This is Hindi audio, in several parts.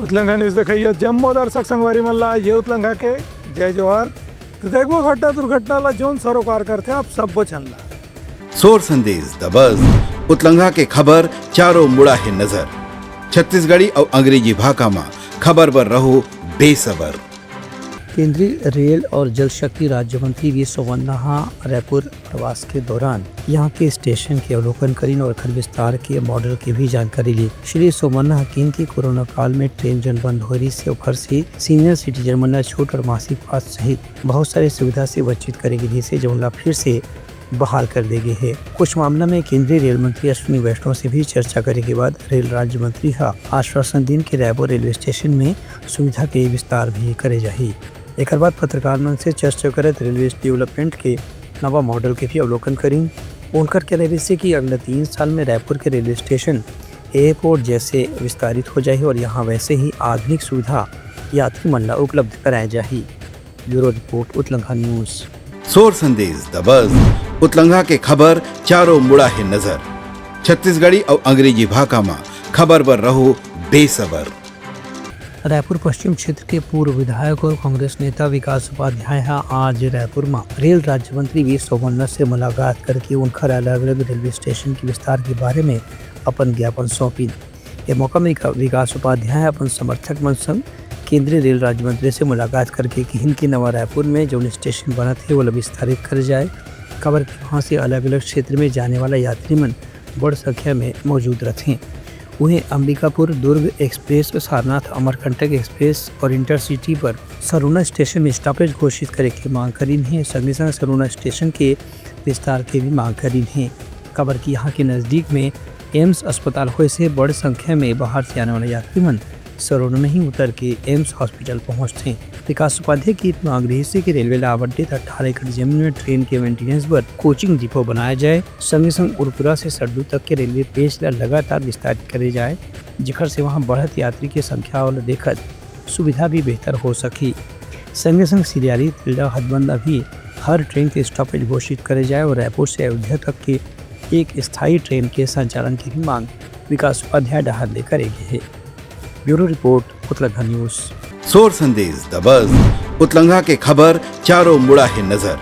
उतलंघा न्यूज देखिए जम्मू दर्शक संगवारी मल्ला ये उतलंघा के जय जोहार तो देखो घटना दुर्घटना जोन सरोकार करते आप सब चलना सोर संदेश द बज़ उतलंघा के खबर चारों मुड़ा है नजर छत्तीसगढ़ी और अंग्रेजी भाषा में खबर पर रहो बेसबर। केंद्रीय रेल और जल शक्ति राज्य मंत्री वी सोमन्ना रायपुर प्रवास के दौरान यहाँ के स्टेशन के अवलोकन करीन और खर विस्तार के मॉडल की भी जानकारी ली। श्री सोमन्ना हकीम की कोरोना काल में ट्रेन जन बंद हो रही से उभर से सीनियर सिटीजन मना छूट और मासिक पास सहित बहुत सारी सुविधा से वंचित करेगी जिसे जमला फिर से बहाल कर देगी है। कुछ मामला में केंद्रीय रेल मंत्री अश्विनी वैष्णव से भी चर्चा करने के बाद रेल राज्य मंत्री का आश्वासन दिन के रायपुर रेलवे स्टेशन में सुविधा के विस्तार भी करे जाही। एक बाद पत्रकार मन से चर्चा करत रेलवे डेवलपमेंट के नवा मॉडल के भी अवलोकन करी। उनकर कह रहे से कि अगले 3 साल में रायपुर के रेलवे स्टेशन एयरपोर्ट जैसे विस्तारित हो जाए और यहाँ वैसे ही आधुनिक सुविधा यात्री मंडला उपलब्ध कराया जाए। Bureau report Utlangha news. सोर संदेश द बज़ उतलंघा के खबर चारों मुड़ा है नजर छत्तीसगढ़ी और अंग्रेजी भाषा में खबर पर रहो बेसबर। रायपुर पश्चिम क्षेत्र के पूर्व विधायक और कांग्रेस नेता विकास उपाध्याय आज रायपुर में रेल राज्य मंत्री वी सोमन्ना से मुलाकात करके उनका अलग अलग रेलवे स्टेशन के विस्तार के बारे में अपन ज्ञापन सौंपी। ये मौका में विकास उपाध्याय अपन समर्थक मन संग केंद्रीय रेल राज्य मंत्री से मुलाकात करके कि के नवा रायपुर में जो स्टेशन बना थे वो विस्तारित कर जाए। खबर के वहाँ से अलग अलग क्षेत्र में जाने वाला यात्री मन बड़ संख्या में मौजूद रहे। उन्हें अंबिकापुर दुर्ग एक्सप्रेस, सारनाथ अमरकंटक एक्सप्रेस और इंटरसिटी पर सरूना स्टेशन में स्टॉपेज घोषित करे की मांग करी है। संगे संग सरूना स्टेशन के विस्तार की भी मांग करी है। खबर की यहाँ के नज़दीक में एम्स अस्पताल होने से बड़ी संख्या में बाहर से आने वाले यात्री मन सरोना में ही उतर के एम्स हॉस्पिटल पहुँचते हैं। विकास उपाध्याय की मांग रही है कि रेलवे ला आवंटित 18 एकड़ जमीन में ट्रेन के मेंटेनेंस पर कोचिंग डिपो बनाया जाए। संगे संग उरपुरा से सड्डू तक के रेलवे पेज लगातार विस्तारित करे जाए जिखर से वहाँ बढ़त यात्री की संख्या और देखत सुविधा भी बेहतर हो सकी। संगे संग सिरियारी तिल्डा हदबंदा भी हर ट्रेन के स्टॉपेज घोषित करे जाए और रायपुर से अयोध्या तक के एक स्थायी ट्रेन के संचालन की भी मांग विकास उपाध्याय डहार ले करेगी है। Bureau report Utlangha news. सोर संदेश द बज़ उतलंघा के खबर चारों मुड़ा है नजर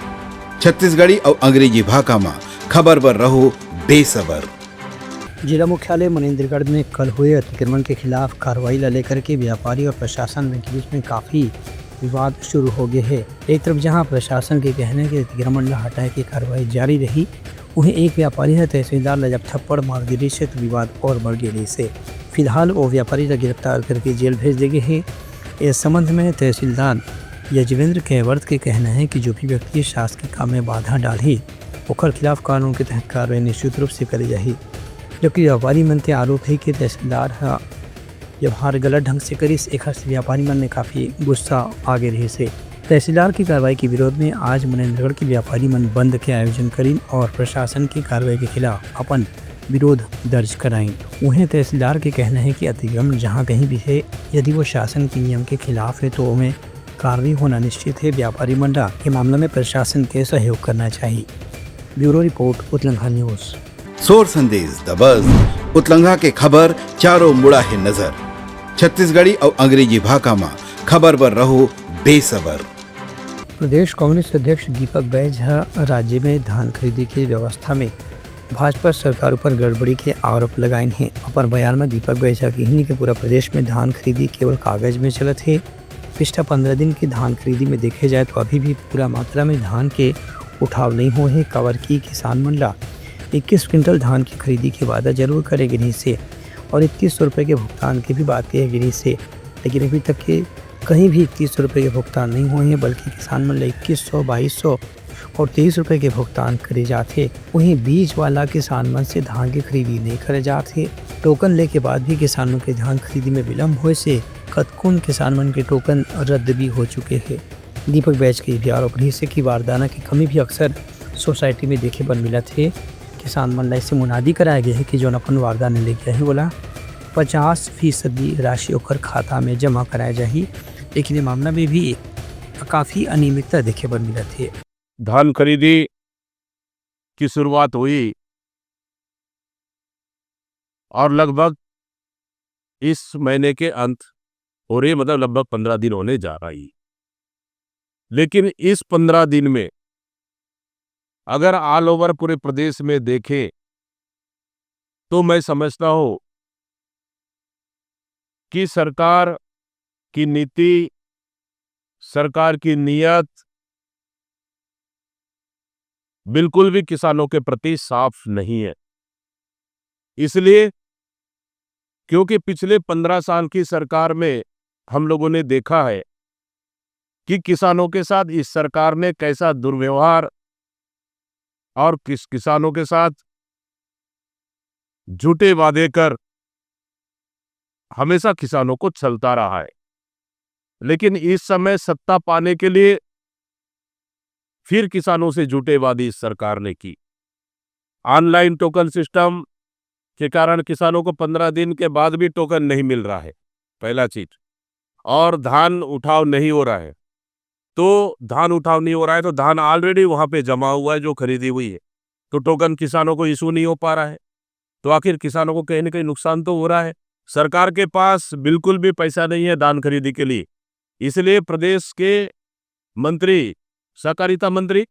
छत्तीसगढ़ी और अंग्रेजी भाषा में खबर पर रहो बेसबर। जिला मुख्यालय मनेन्द्रगढ़ में कल हुए अतिक्रमण के खिलाफ कार्रवाई लेकर के व्यापारी और प्रशासन के बीच में काफी विवाद शुरू हो गए है। एक तरफ जहां प्रशासन के कहने के अतिक्रमण ला हटाए की कार्रवाई जारी रही, वहीं एक व्यापारी है तहसीलदार ला जब थप्पड़ मार गिरी से तो विवाद और बढ़ गई से फिलहाल वो व्यापारी का गिरफ्तार करके जेल भेज दिए गए हैं। इस संबंध में तहसीलदार यजवेंद्र केवर्त के कहना है कि जो भी व्यक्ति शासकीय काम में बाधा डाली ओकर खिलाफ कानून के तहत कार्रवाई निश्चित रूप से करी जाही। जबकि व्यापारी मन के आरोप है कि तहसीलदार व्यवहार गलत ढंग से करी, एक व्यापारी मन ने काफ़ी गुस्सा आगे रही से तहसीलदार की कार्रवाई के विरोध में आज मनेन्द्रगढ़ के व्यापारी मन बंद के आयोजन करीन और प्रशासन की कार्रवाई के खिलाफ अपन विरोध दर्ज कराएं। उन्हें तहसीलदार के कहना है कि अतिक्रमण जहां कहीं भी है यदि वो शासन के नियम के खिलाफ है तो उन्हें कार्रवाई होना निश्चित है। व्यापारी मंडल के मामले में प्रशासन के सहयोग करना चाहिए। Bureau report Utlangha news. सोर संदेश द बज़ उतलंघा के खबर चारों मुड़ा है नजर छत्तीसगढ़ी और अंग्रेजी भाषा में खबर पर रहो बेसबर। प्रदेश कांग्रेस अध्यक्ष दीपक बैज राज्य में धान खरीदी की व्यवस्था में भाजपा सरकार पर गड़बड़ी के आरोप लगाए हैं। अपर बयान में दीपक बैज कहनी के पूरा प्रदेश में धान खरीदी केवल कागज में चलत है। पिछला 15 दिन की धान खरीदी में देखे जाए तो अभी भी पूरा मात्रा में धान के उठाव नहीं हुए हैं। कवर की किसान मंडला 21 क्विंटल धान की खरीदी के वादा जरूर करेगी नहीं से और 2100 रुपये के भुगतान की भी बात कही गिरी से, लेकिन अभी तक के कहीं भी 2100 रुपये के भुगतान नहीं हुए हैं बल्कि किसान मंडल 2100, 2200 और 23 रुपये के भुगतान करे जाते। वहीं बीज वाला किसान मन से धान की खरीदी नहीं करे जाते। टोकन ले के बाद भी किसानों के धान खरीदी में विलम्ब होने से कतकुन किसान मन के टोकन रद्द भी हो चुके हैं। दीपक बैज के भी आरोप रही से कि वारदाना की कमी भी अक्सर सोसाइटी में देखे पर मिला थे। किसान मंडल से मुनादी कराया गया है कि जो अपन वारदाना लेके है बोला 50% राशि ओकर खाता में जमा कराया जाए, लेकिन ये मामला में भी काफ़ी अनियमितता देखे पर मिला थे। धान खरीदी की शुरुआत हुई और लगभग इस महीने के अंत और ये मतलब लगभग 15 दिन होने जा रहा है। लेकिन इस 15 दिन में अगर ऑल ओवर पूरे प्रदेश में देखें तो मैं समझता हूं कि सरकार की नीति, सरकार की नीयत बिल्कुल भी किसानों के प्रति साफ नहीं है। इसलिए क्योंकि पिछले 15 साल की सरकार में हम लोगों ने देखा है कि किसानों के साथ इस सरकार ने कैसा दुर्व्यवहार और किसानों के साथ झूठे वादे कर हमेशा किसानों को छलता रहा है। लेकिन इस समय सत्ता पाने के लिए फिर किसानों से झूठे वादे इस सरकार ने की। ऑनलाइन टोकन सिस्टम के कारण किसानों को 15 दिन के बाद भी टोकन नहीं मिल रहा है, पहला चीज। और धान उठाव नहीं हो रहा है, तो धान ऑलरेडी वहां पे जमा हुआ है जो खरीदी हुई है, तो टोकन किसानों को इशू नहीं हो पा रहा है। तो आखिर किसानों को कहीं ना कहीं नुकसान तो हो रहा है। सरकार के पास बिल्कुल भी पैसा नहीं है धान खरीदी के लिए। इसलिए प्रदेश के मंत्री, सहकारिता मंत्री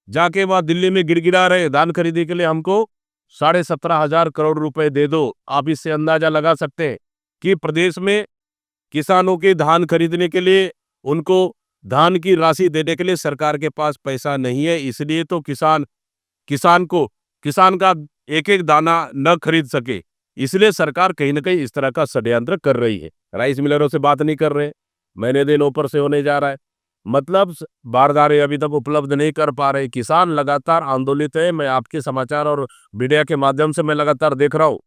जाके वहां दिल्ली में गिड़गिड़ा रहे, धान खरीदी के लिए हमको 17,500 करोड़ रुपए दे दो। आप इससे अंदाजा लगा सकते हैं कि प्रदेश में किसानों के धान खरीदने के लिए, उनको धान की राशि देने के लिए सरकार के पास पैसा नहीं है। इसलिए तो किसान का एक एक दाना न खरीद सके, इसलिए सरकार कहीं ना कहीं इस तरह का षड्यंत्र कर रही है। राइस मिलरों से बात नहीं कर रहे, महीने दिन ऊपर से होने जा रहा है, मतलब बारदाने अभी तक उपलब्ध नहीं कर पा रहे। किसान लगातार आंदोलित है। मैं आपके समाचार और मीडिया के माध्यम से मैं लगातार देख रहा हूँ,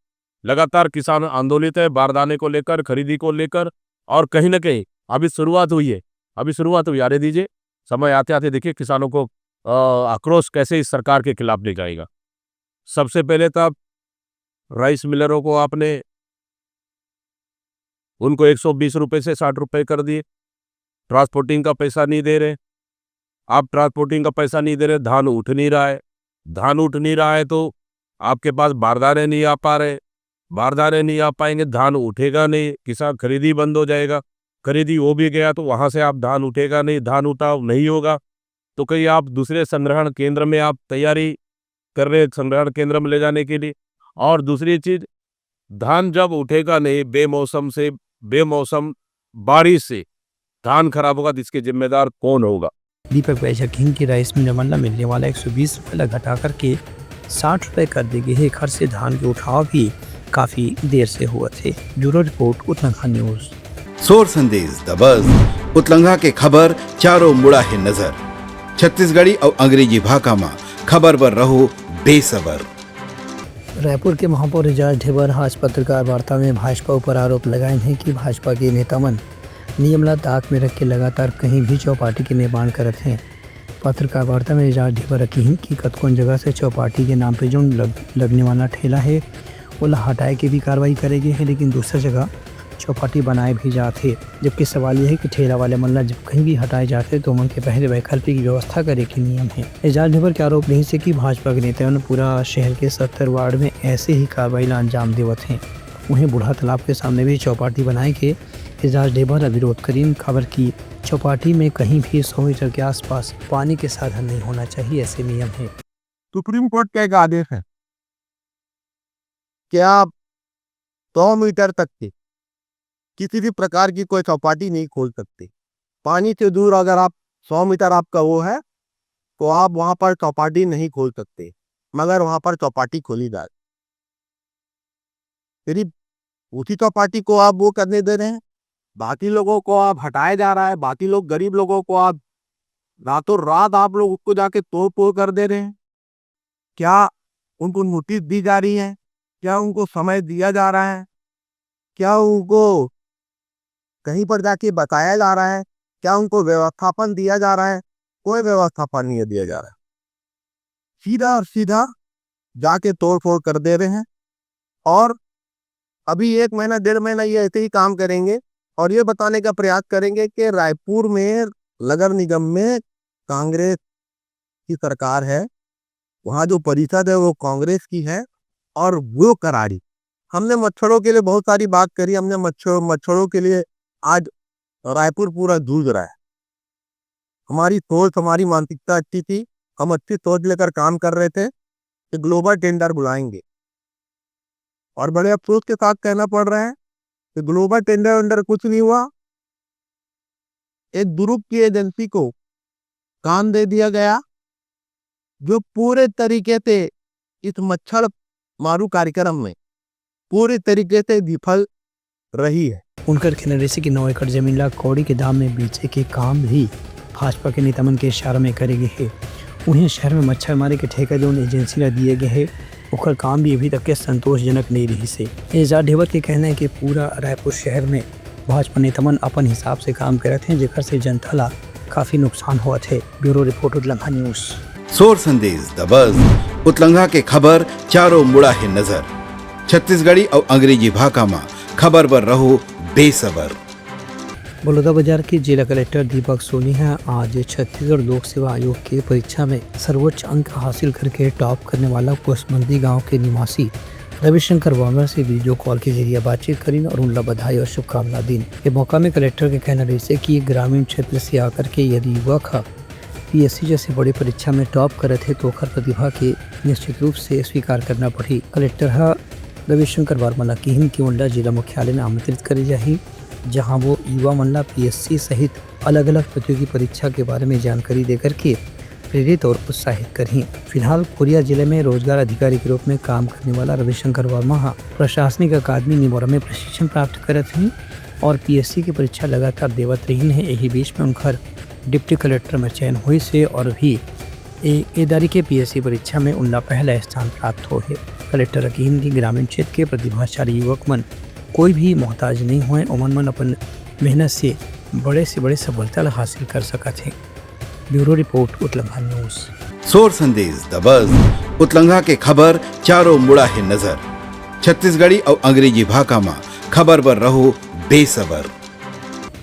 लगातार किसान आंदोलित है बारदाने को लेकर, खरीदी को लेकर। और कहीं ना कहीं अभी शुरुआत हुई है, आने दीजिए, समय आते आते देखिए किसानों को आक्रोश कैसे इस सरकार के खिलाफ दिखाएगा। सबसे पहले तो आप राइस मिलरों को आपने उनको 120 रुपए से 60 रुपए कर दिए, ट्रांसपोर्टिंग का पैसा नहीं दे रहे। आप ट्रांसपोर्टिंग का पैसा नहीं दे रहे, धान उठ नहीं रहा है, तो आपके पास बारदाने नहीं आ पा रहे, बारदाने नहीं आ पाएंगे, धान उठेगा नहीं, किसान खरीदी बंद हो जाएगा। खरीदी हो भी गया तो वहां से आप धान उठेगा नहीं, धान उठाव नहीं होगा तो कहीं आप दूसरे संग्रहण केंद्र में आप तैयारी कर रहे हैं, संग्रहण केंद्र में ले जाने के लिए। और दूसरी चीज, धान जब उठेगा नहीं, बेमौसम बारिश से धान खराब होगा तो इसके जिम्मेदार कौन होगा? दीपक वैश्य हिंद की राइस मिल में मिलने वाला 120 रुपये घटा करके 60 रुपये कर दी गई है। घर से धान के उठाव भी काफी देर से हुए थे। Bureau report, Utlangha news. सोर संदेश द बज़ उतलंघा के खबर चारों मुड़ा है नजर। छत्तीसगढ़ी और अंग्रेजी भाषा में खबर पर रहो बेसबर। रायपुर के महापौर एजाज ढेबर आज पत्रकार वार्ता में भाजपा पर आरोप लगाए हैं कि भाजपा के नेतामन नियमला ताक में रख के लगातार कहीं भी चौपाटी के निर्माण करते हैं। पत्रकार वार्ता में एजाज ढेबर रखी हैं कि कतकोन जगह से चौपाटी के नाम पे जो लगने वाला ठेला है वो हटाए के भी कार्रवाई करेगी है, लेकिन दूसरी जगह चौपाटी बनाए भी जाते। जबकि सवाल यह है कि ठेला वाले मल्ला जब कहीं भी हटाए जाते तो उनके पहले वैकल्पिक व्यवस्था करे के नियम है। एजाज ढेबर के आरोप नहीं से कि भाजपा के नेताओं ने पूरा शहर के 70 वार्ड में ऐसे ही कार्रवाई ला अंजाम देवत हैं। वहीं बूढ़ा तालाब के सामने भी चौपाटी बनाए के एजाज ढेबर विरोध करीन खबर की चौपाटी में कहीं भी 100 मीटर के आसपास पानी के साधन नहीं होना चाहिए, ऐसे नियम है। सुप्रीम कोर्ट का एक आदेश है कि आप 100 मीटर तक के किसी भी प्रकार की कोई चौपाटी नहीं खोल सकते। पानी से दूर अगर आप 100 मीटर आपका वो है तो आप वहां पर चौपाटी नहीं खोल सकते, मगर वहां पर चौपाटी खोली जाए। फिर उसी चौपाटी को आप वो करने दे रहे हैं, बाकी लोगों को आप हटाया जा रहा है। बाकी लोग, गरीब लोगों को आप रातों रात आप लोग उसको जाके तोड़ फोड़ कर दे रहे हैं। क्या उनको नोटिस दी जा रही है? क्या उनको समय दिया जा रहा है? क्या उनको कहीं पर जाके बताया जा रहा है? क्या उनको व्यवस्थापन दिया जा रहा है? कोई व्यवस्थापन नहीं दिया जा रहा है। सीधा और सीधा जाके तोड़ फोड़ कर दे रहे हैं। और अभी 1 महीना 1.5 महीना ये ऐसे ही काम करेंगे और ये बताने का प्रयास करेंगे कि रायपुर में नगर निगम में कांग्रेस की सरकार है, वहाँ जो परिषद है वो कांग्रेस की है और वो करारी। हमने मच्छरों के लिए बहुत सारी बात करी, हमने मच्छरों के लिए आज रायपुर पूरा जूझ रहा है। हमारी सोच, हमारी मानसिकता अच्छी थी, हम अच्छी सोच लेकर काम कर रहे थे कि ग्लोबल टेंडर बुलाएंगे, और बड़े अफसोस के साथ कहना पड़ रहा है कि ग्लोबल टेंडर अंडर कुछ नहीं हुआ। एक ग्रुप की एजेंसी को काम दे दिया गया जो पूरे तरीके से इस मच्छर मारू कार्यक्रम में पूरी तरीके से विफल रही है। उनकर कहना कि 9 एकड़ जमीन ला कौड़ी के दाम में बेचे के काम भी भाजपा के नेतामन के इशारा में करेगे है। उन्हें शहर में मच्छर मारे के ठेका जो एजेंसी ला दिए गए है ओकर काम भी अभी तक के संतोषजनक नहीं रही से। एजाज ढेबर के कहना है कि पूरा रायपुर शहर में भाजपा नेतामन अपन हिसाब से काम करत हैं, जेकर से जनता ला काफी नुकसान हुआ थे। Bureau report Utlangha news. सोर संदेश द बज़ उतलंघा के खबर चारों मुड़ा है नजर। छत्तीसगढ़ी और अंग्रेजी भाषा में खबर पर रहो बेसबर। बलौदाबाजार के जिला कलेक्टर दीपक सोनिया आज छत्तीसगढ़ लोक सेवा आयोग की परीक्षा में सर्वोच्च अंक हासिल करके टॉप करने वाला कोसमंदी गांव के निवासी रविशंकर वर्मा से वीडियो कॉल के जरिए बातचीत करी और उनका बधाई और शुभकामना दी। ये मौका में कलेक्टर के कहना रही कि ग्रामीण क्षेत्र से आकर के यदि युवक पीएससी जैसे बड़ी परीक्षा में टॉप करे थे तो प्रतिभा के निश्चित रूप से स्वीकार करना पड़ी। कलेक्टर रविशंकर वर्मा ला किहिन की उनला जिला मुख्यालय में आमंत्रित करी जाही, जहां वो युवा मंडला पीएससी सहित अलग अलग प्रतियोगी परीक्षा के बारे में जानकारी देकर के प्रेरित और उत्साहित करी। फिलहाल कोरिया जिले में रोजगार अधिकारी के रूप में काम करने वाला रविशंकर वर्मा प्रशासनिक अकादमी निमोरा में प्रशिक्षण प्राप्त करत हैं और पीएससी की परीक्षा लगातार देवत रही है। यही बीच में उनकर डिप्टी कलेक्टर में चयन हुई से और भी एदारी के पीएससी परीक्षा में उनका पहला स्थान प्राप्त हो है। कलेक्टर अकीम की ग्रामीण क्षेत्र के प्रतिभाशाली युवक मन कोई भी मोहताज नहीं हुए, उमन मन अपन मेहनत से बड़े सफलता हासिल कर सकते हैं। Bureau report Utlangha news. सोर संदेश द बज़ उतलंघा के खबर चारों मुड़ा है नजर। छत्तीसगढ़ी और अंग्रेजी भाषा में खबर पर रहो बेसबर।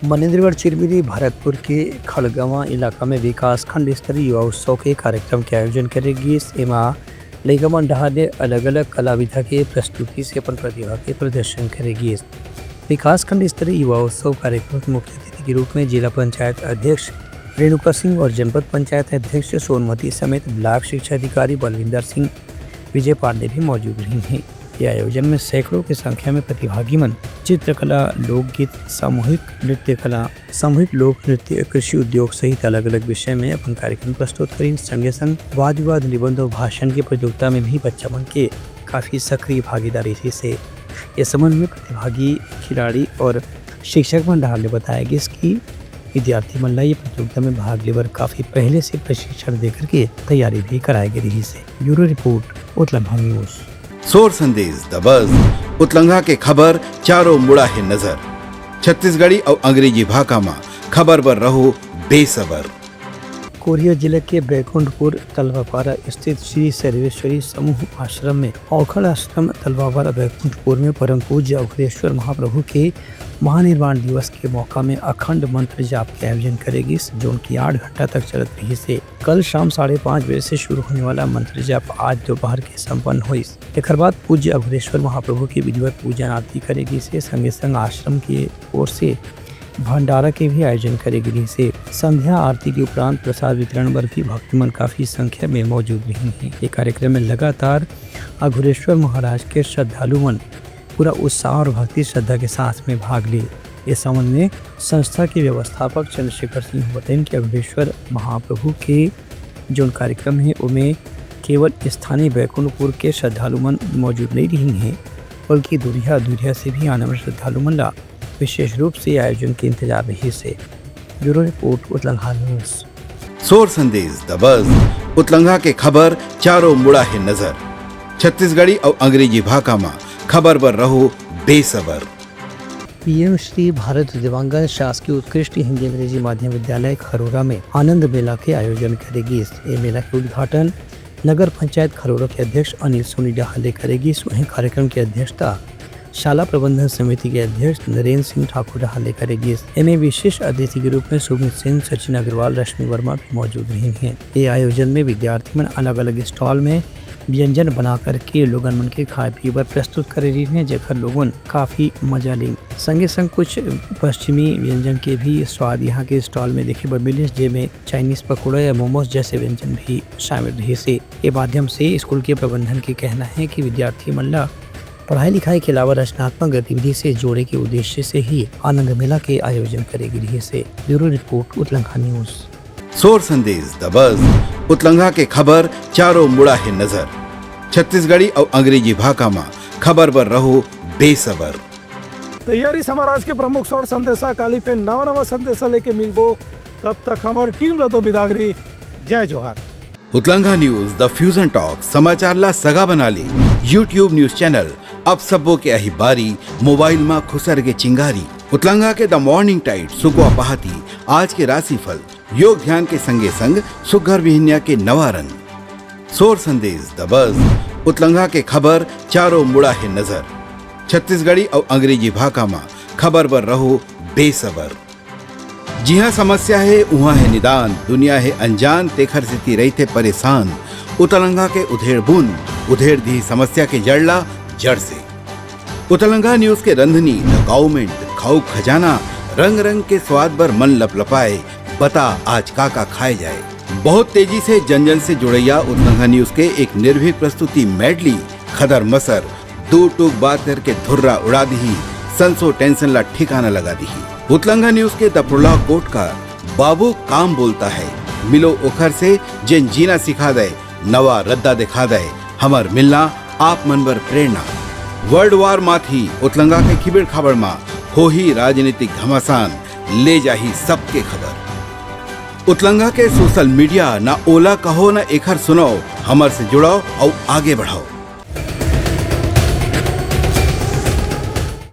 मनेन्द्रगढ़ चिरमिरी भरतपुर के खड़गवा इलाका में विकास खंड स्तरीय युवा उत्सव के कार्यक्रम के आयोजन करेगी। एमा लइका डहा ने अलग अलग कला विधा के प्रस्तुति से अपन प्रतिभा के प्रदर्शन करेगी। विकास खंड स्तरीय युवा उत्सव कार्यक्रम के मुख्य अतिथि के रूप में जिला पंचायत अध्यक्ष रेणुका सिंह और जनपद पंचायत अध्यक्ष सोनमती समेत ब्लॉक शिक्षा अधिकारी बलविंदर सिंह विजय पांडे भी मौजूद रही हैं। यह आयोजन में सैकड़ों की संख्या में प्रतिभागी मन चित्रकला, लोकगीत, सामूहिक नृत्य कला, सामूहिक लोक नृत्य, कृषि उद्योग सहित अलग अलग विषय में अपन कार्यक्रम प्रस्तुत करी। संगे संग वाद विवाद, निबंध और भाषण की प्रतियोगिता में भी बच्चा मन के काफी सक्रिय भागीदारी थी से इस संबंध में प्रतिभागी खिलाड़ी और शिक्षक मन ने बताया कि इसकी विद्यार्थी मन ये प्रतियोगिता में भाग लेकर काफी पहले से प्रशिक्षण देकर के तैयारी भी कराई गई रही से। Bureau report Utlangha news. सोर संदेश द बज़ उतलंघा के खबर चारों मुड़ा है नजर। छत्तीसगढ़ी और अंग्रेजी भाषा में खबर पर रहो बेसबर। कोरिया जिले के बैकुंठपुर तलवापारा स्थित श्री सर्वेश्वरी समूह आश्रम में औखड़ आश्रम तलवापारा बैकुंठपुर में परम पूज्य अघोरेश्वर महाप्रभु के महानिर्वाण दिवस के मौका में अखंड मंत्र जाप के आयोजन करेगी, जो उनकी 8 घंटा तक चलत रही से। कल शाम 5:30 बजे से शुरू होने वाला मंत्र जाप आज दोपहर के संपन्न हुई। एक बाद पूज्य अघोरेश्वर महाप्रभु की विधिवत पूजन आरती करेगी से संगे संग आश्रम की ओर से भंडारा के भी आयोजन करेगी से। संध्या आरती के उपरांत प्रसाद वितरण पर भी भक्तमन काफी संख्या में मौजूद रही हैं। ये कार्यक्रम में लगातार अघोरेश्वर महाराज के श्रद्धालु मन पूरा उत्साह और भक्ति श्रद्धा के साथ में भाग लिए। इस संबंध में संस्था के व्यवस्थापक चंद्रशेखर सिंह बताएं कि अघोरेश्वर महाप्रभु के जो कार्यक्रम है उनमें केवल स्थानीय बैकुंठपुर के श्रद्धालु मन मौजूद नहीं रही हैं, बल्कि दूरिया से भी आने वाले श्रद्धालु मन ला विशेष रूप से आयोजन के इंतजार रही से। Bureau report Utlangha news. सोर संदेश द बज़ उतलंघा के खबर चारों मुड़ा है नजर। छत्तीसगढ़ी और अंग्रेजी भाषा में खबर पर रहो बेसबर। पीएम श्री भारत दिव्यांगन शासकीय उत्कृष्ट हिंदी अंग्रेजी माध्यम विद्यालय खरोरा में आनंद मेला के आयोजन करेगी। ये मेला के उद्घाटन नगर पंचायत खरोरा के अध्यक्ष अनिल सोनी डहाले करेगी। वहीं कार्यक्रम की अध्यक्षता शाला प्रबंधन समिति के अध्यक्ष नरेंद्र सिंह ठाकुर डहाले करेगी। इनमें विशेष अतिथि के रूप में सुमित सिंह, सचिन अग्रवाल, रश्मि वर्मा भी मौजूद रही हैं। ये आयोजन में विद्यार्थी मन अलग अलग स्टॉल में व्यंजन बना करके लोगन मन के खाए पिए बर प्रस्तुत करे रही हैं, जेकर लोगन काफ़ी मजा ली। संगे संग कुछ पश्चिमी व्यंजन के भी स्वाद यहाँ के स्टॉल में देखे बर मिले, जेमें चाइनीज पकौड़ा या मोमोज जैसे व्यंजन भी शामिल रहे से। ये माध्यम से स्कूल के प्रबंधन के कहना है कि विद्यार्थी मन ला पढ़ाई लिखाई के अलावा रचनात्मक गतिविधि से जोड़े के उद्देश्य से ही आनंद मेला के आयोजन करेगी रही से। Bureau report Utlangha news. सोर संदेश द बज़ उतलंघा के खबर चारों मुड़ा है नजर। छत्तीसगढ़ी और अंग्रेजी भाषा में खबर पर रहो बेसबर। तैयारी समाराज के प्रमुख सोर संदेशा काली पे नवा संदेशा लेके मिलबो, तब तक हमारी टीम रतो बिदागरी। जय जोहार। उतलंघा न्यूज द फ्यूजन टॉक समाचार ला सगा बना ली। यूट्यूब न्यूज चैनल अब सबो के अही बारी मोबाइल में खुसर के चिंगारी। उतलंघा के द मॉर्निंग टाइड सुगवा पहाती आज के राशिफल योग ध्यान के संगे संग सुघर विहिन्या के नवा रंग। सोर संदेश द बज़ उतलंघा के खबर चारों मुड़ा है नजर। छत्तीसगढ़ी और अंग्रेजी भाषा में खबर पर रहो बेसबर। जी हाँ, समस्या है वहाँ है निदान, दुनिया है अनजान तेखर स्थिति रही थे परेशान। उतलंघा के उधेड़ बूंद उधेड़ दी समस्या के जड़ला जड़ से। उतलंघा न्यूज के रंधनी द गवर्नमेंट खाऊ खजाना रंग रंग के स्वाद पर मन लपलपाए, बता आज का खाए जाए। बहुत तेजी से जन जन से जुड़ैया उतलंघा न्यूज के एक निर्भीक प्रस्तुति मेडली खदर मसर दो टूक बात करके धुर्रा उड़ा दी, संसो टेंशन ला ठिकाना लगा दी। उतलंघा न्यूज के द प्रोलॉग कोट का बाबू काम बोलता है, मिलो ओखर से जिन जीना सिखा दे, नवा रद्दा दिखा दे, हमर मिलना आप मनबर प्रेरणा। वर्ल्ड वार माथी उतलंघा के खिबड़ खबर मा हो ही राजनीतिक घमासान, ले जाही सबके खबर। उतलंघा के सोशल मीडिया ना ओला कहो ना एखर सुनाओ, हमर से जुड़ाओ और आगे बढ़ाओ।